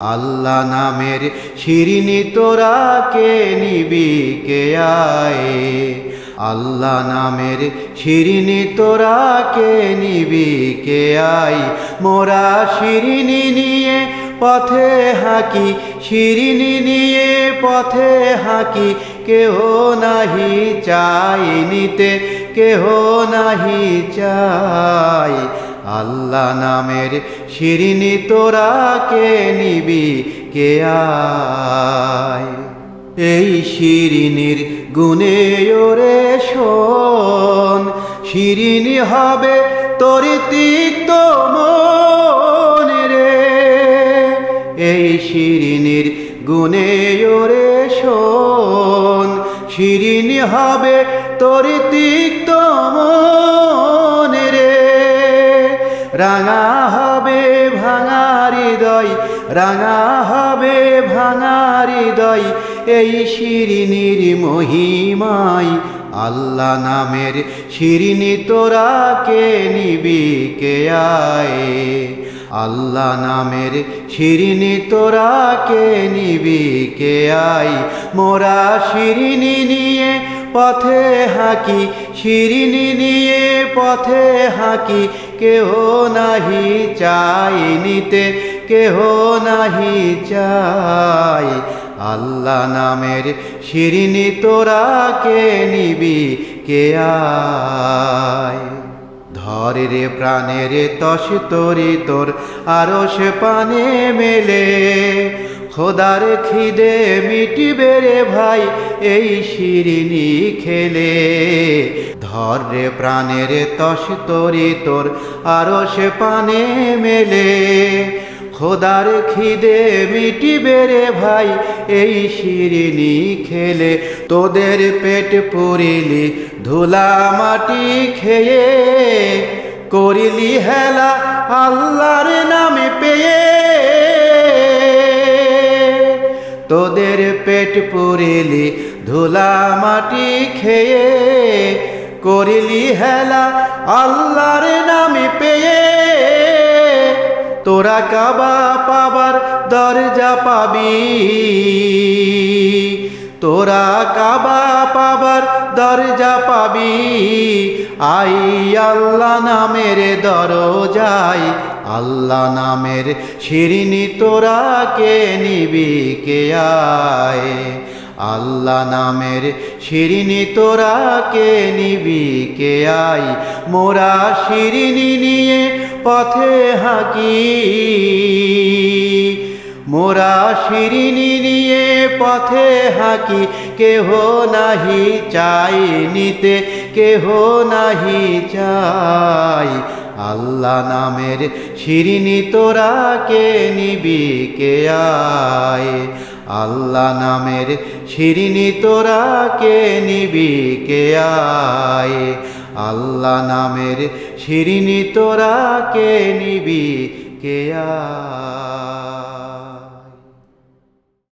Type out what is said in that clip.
আল্লাহ নামের শিরিনি তোরা কে নিবি কে আয়। আল্লাহ নামের শিরিনি তোরা কে নিবি কে আয়। মোরা শিরিনি নিয়ে পথে হাঁকি, শিরিনি নিয়ে পথে হাঁকি, কেহ নাহি চাই নিতে, কেহ নাহি চাই। আল্লাহ নামের শিরিনি তোরা কে নিবি কে আয়। এই শিরিনির গুণে ওরে শোন, শিরিনি হবে তোর তিক্ত মন রে। এই শিরিনির গুণে ওরে শোন, শিরিনি হবে তোর তিক্ত মন রে। রাঙা হবে ভাঙা হৃদয়, রাঙা হবে ভাঙা হৃদয়, এই শিরিনির মহিমায়। আল্লাহ নামের শিরিনি তোরা কে নিবি কে আয়। আল্লাহ নামের শিরিনি তোরা কে নিবি কে আয়। মোরা শিরিনি নিয়ে পথে হাঁকি, শিরিনি নিয়ে পথে হাঁকি, কেহ নাহি চাই নিতে, কেহ নাহি চাই। আল্লাহ নামের শিরিনি তোরা কে নিবি কে আয়। ধর রে প্রাণের তস তরি তোর আরশ পানে মেলে, খোদার খিদে মিটিবে রে ভাই এই শিরিনি খেলে। ধর রে প্রাণের তস তরি তোর আরশ পানে মেলে, খোদার খিদে মিটিবে রে ভাই এই শিরিনি খেলে। তোদের পেট পুরিলি ধুলা মাটি খেয়ে, করিলি হেলা আল্লাহর নামে পেয়ে। তোদের পেট পুরিলি ধুলা মাটি খেয়ে, করিলি হেলা আল্লাহর নামে পেয়ে। তোরা কাবা পাবার দরজা পাবি, তোরা কাবা পাবার দরজা পাবি, আই আল্লাহ নামের দরজায়। আল্লাহ নামের শিরিনি তোরা কে নিবি কে আয়। আল্লাহ নামের শিরিনি তোরা কে নিবি কে আয়। মোরা শিরিনি নিয়ে পথে হাঁকি, মোরা শিরিনি নিয়ে পথে হাঁকি, কেহ নাহি চাই নিতে, কেহ নাহি চাই। আল্লাহ নামের শিরিনি তোরা কে নিবি কে আয়। আল্লাহ নামের শিরিনি তোরা কে নিবি কে আয়। আল্লাহ নামের শিরিনি তোরা কে নিবি কে আয়।